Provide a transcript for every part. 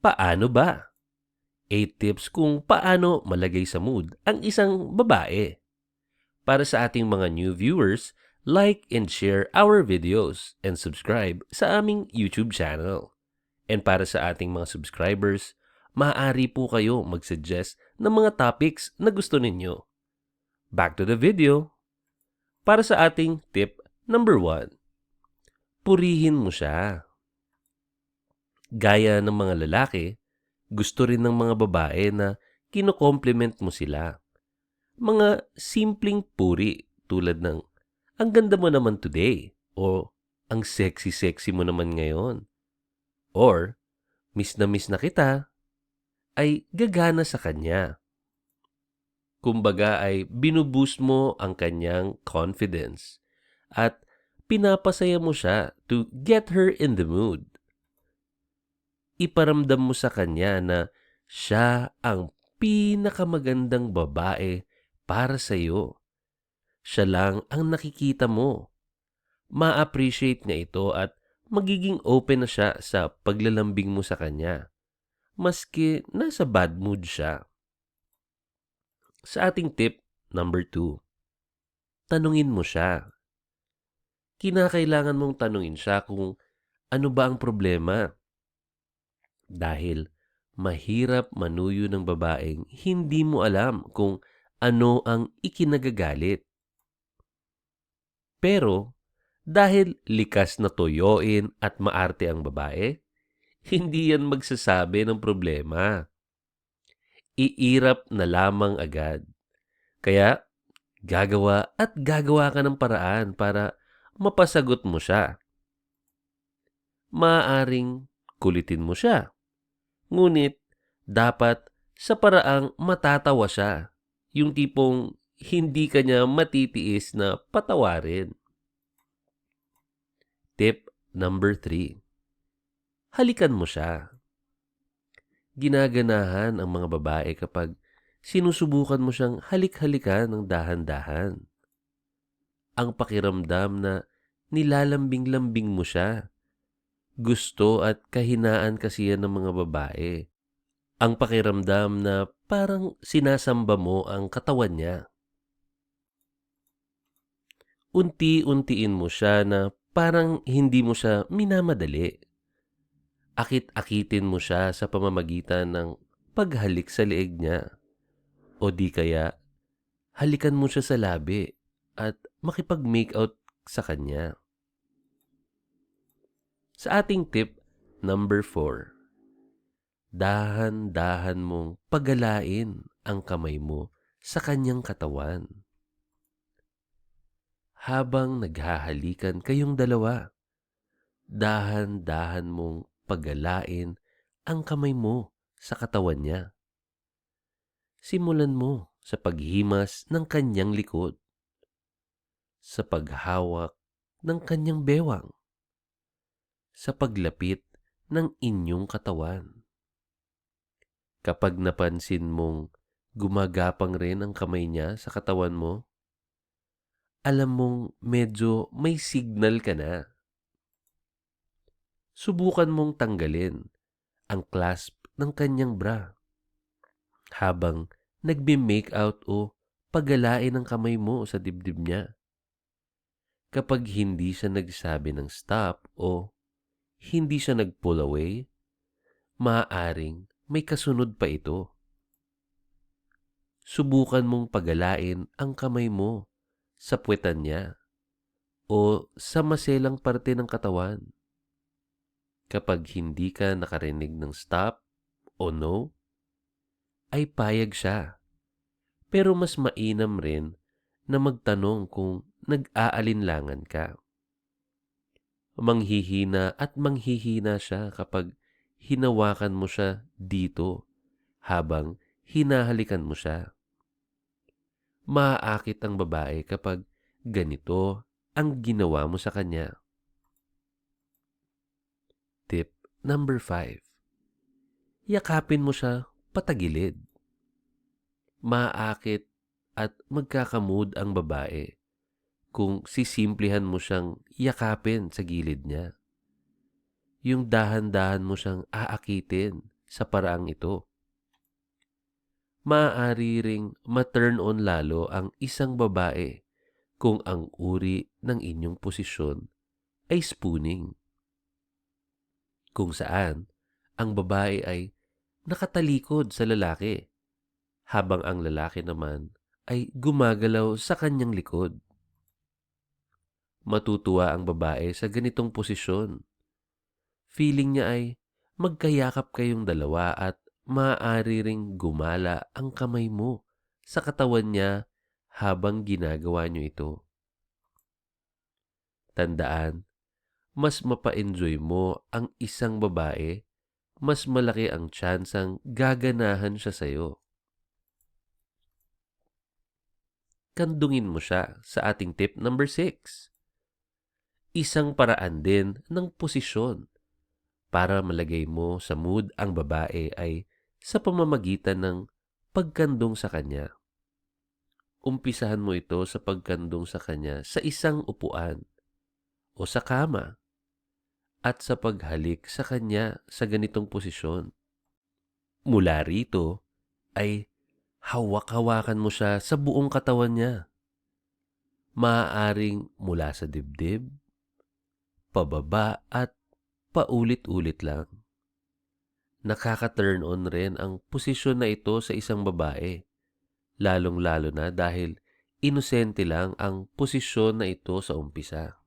Paano ba? 8 tips kung paano malagay sa mood ang isang babae. Para sa ating mga new viewers, like and share our videos and subscribe sa aming YouTube channel. And para sa ating mga subscribers, maaari po kayo mag-suggest ng mga topics na gusto ninyo. Back to the video. Para sa ating tip number 1, purihin mo siya. Gaya ng mga lalaki, gusto rin ng mga babae na kino-compliment mo sila. Mga simpleng puri tulad ng, ang ganda mo naman today, o ang sexy-sexy mo naman ngayon, or miss na kita, ay gagana sa kanya. Kumbaga ay binuboost mo ang kanyang confidence at pinapasaya mo siya to get her in the mood. Iparamdam mo sa kanya na siya ang pinakamagandang babae para sa iyo. Siya lang ang nakikita mo. Ma-appreciate niya ito at magiging open na siya sa paglalambing mo sa kanya, maski nasa bad mood siya. Sa ating tip number 2, tanungin mo siya. Kinakailangan mong tanungin siya kung ano ba ang problema. Dahil mahirap manuyo ng babaeng hindi mo alam kung ano ang ikinagagalit. Pero dahil likas na toyoin at maarte ang babae, hindi yan magsasabi ng problema. Iirap na lamang agad. Kaya gagawa ka ng paraan para mapasagot mo siya. Maaaring kulitin mo siya. Ngunit dapat sa paraang matatawa siya. Yung tipong hindi ka niya matitiis na patawarin. Tip number 3. Halikan mo siya. Ginaganahan ang mga babae kapag sinusubukan mo siyang halik-halikan ng dahan-dahan. Ang pakiramdam na nilalambing-lambing mo siya. Gusto at kahinaan kasi yan ng mga babae. Ang pakiramdam na parang sinasamba mo ang katawan niya. Unti-untiin mo siya na parang hindi mo siya minamadali. Akit-akitin mo siya sa pamamagitan ng paghalik sa leeg niya. O di kaya, halikan mo siya sa labi at makipag-make out sa kanya. Sa ating tip number 4, dahan-dahan mong pagalain ang kamay mo sa kanyang katawan. Habang naghahalikan kayong dalawa, dahan-dahan mong pagalain ang kamay mo sa katawan niya. Simulan mo sa paghimas ng kanyang likod, sa paghawak ng kanyang bewang, sa paglapit ng inyong katawan. Kapag napansin mong gumagapang rin ang kamay niya sa katawan mo, alam mong medyo may signal ka na. Subukan mong tanggalin ang clasp ng kanyang bra habang nagme-make out o pagalain ang kamay mo sa dibdib niya. Kapag hindi siya nagsabi ng stop o hindi siya nag-pull away, maaaring may kasunod pa ito. Subukan mong pagalain ang kamay mo sa puwetan niya o sa maselang parte ng katawan. Kapag hindi ka nakarinig ng stop o no, ay payag siya. Pero mas mainam rin na magtanong kung nag-aalinlangan ka. Manghihina at manghihina siya kapag hinawakan mo siya dito habang hinahalikan mo siya. Maaakit ang babae kapag ganito ang ginawa mo sa kanya. Tip number 5. Yakapin mo siya patagilid. Maaakit at magkakamood ang babae kung sisimplihan mo siyang yakapin sa gilid niya. Yung dahan-dahan mo siyang aakitin sa paraang ito. Maaari ring ma-turn on lalo ang isang babae kung ang uri ng inyong posisyon ay spooning, kung saan ang babae ay nakatalikod sa lalaki habang ang lalaki naman ay gumagalaw sa kanyang likod. Matutuwa ang babae sa ganitong posisyon. Feeling niya ay magkayakap kayong dalawa at maaari ring gumala ang kamay mo sa katawan niya habang ginagawa niyo ito. Tandaan, mas mapa-enjoy mo ang isang babae, mas malaki ang tsansang gaganahan siya sa'yo. Kandungin mo siya sa ating tip number 6. Isang paraan din ng posisyon para malagay mo sa mood ang babae ay sa pamamagitan ng pagkandong sa kanya. Umpisahan mo ito sa pagkandong sa kanya sa isang upuan o sa kama at sa paghalik sa kanya sa ganitong posisyon. Mula rito ay hawak-hawakan mo siya sa buong katawan niya. Maaaring mula sa dibdib, pababa at paulit-ulit lang. Nakaka-turn on rin ang posisyon na ito sa isang babae, lalong-lalo na dahil inosente lang ang posisyon na ito sa umpisa.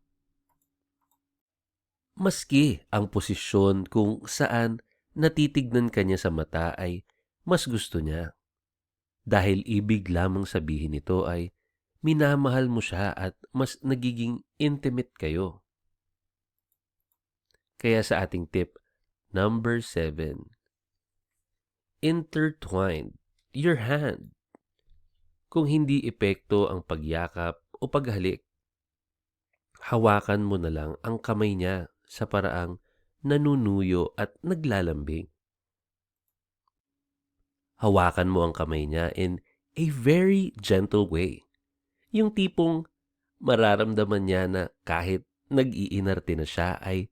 Maski ang posisyon kung saan natitignan kanya sa mata ay mas gusto niya. Dahil ibig lamang sabihin nito ay minamahal mo siya at mas nagiging intimate kayo. Kaya sa ating tip number 7, intertwine your hand. Kung hindi epekto ang pagyakap o paghalik, hawakan mo na lang ang kamay niya sa paraang nanunuyo at naglalambing. Hawakan mo ang kamay niya in a very gentle way. Yung tipong mararamdaman niya na kahit nag-iinarte na siya ay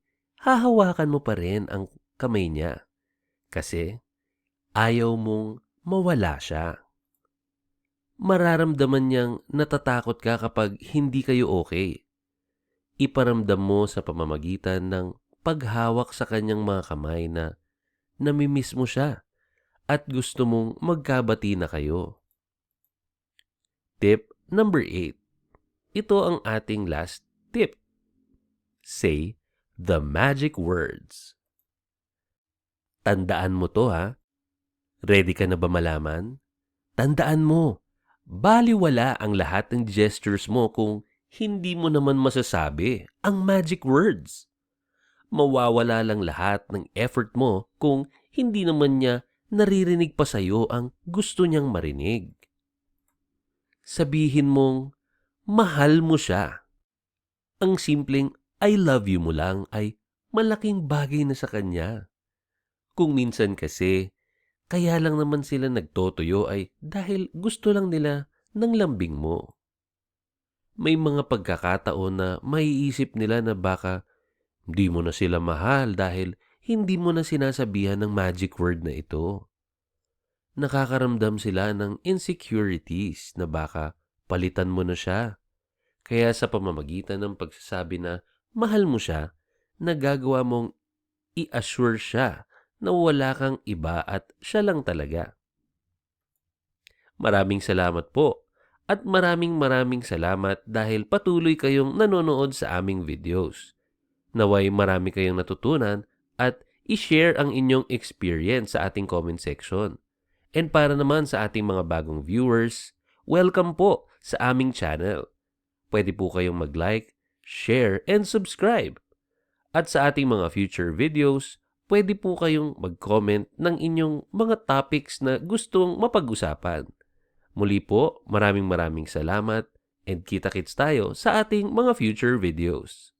hahawakan mo pa rin ang kamay niya kasi ayaw mong mawala siya. Mararamdaman niyang natatakot ka kapag hindi kayo okay. Iparamdam mo sa pamamagitan ng paghawak sa kanyang mga kamay na namimiss mo siya at gusto mong magkabati na kayo. Tip number 8. Ito ang ating last tip. Say the magic words. Tandaan mo to ha. Ready ka na ba malaman? Tandaan mo, baliwala ang lahat ng gestures mo kung hindi mo naman masasabi ang magic words. Mawawala lang lahat ng effort mo kung hindi naman niya naririnig pa sa'yo ang gusto niyang marinig. Sabihin mong mahal mo siya. Ang simpleng I love you mo lang ay malaking bagay na sa kanya. Kung minsan kasi, kaya lang naman sila nagtotoyo ay dahil gusto lang nila ng lambing mo. May mga pagkakataon na maiisip nila na baka di mo na sila mahal dahil hindi mo na sinasabihan ng magic word na ito. Nakakaramdam sila ng insecurities na baka palitan mo na siya. Kaya sa pamamagitan ng pagsasabi na mahal mo siya, nagagawa mong i-assure siya na wala kang iba at siya lang talaga. Maraming salamat po at maraming salamat dahil patuloy kayong nanonood sa aming videos. Naway marami kayong natutunan at i-share ang inyong experience sa ating comment section. And para naman sa ating mga bagong viewers, welcome po sa aming channel. Pwede po kayong mag-like, share, and subscribe. At sa ating mga future videos, pwede po kayong mag-comment ng inyong mga topics na gustong mapag-usapan. Muli po, maraming salamat and kita-kits tayo sa ating mga future videos.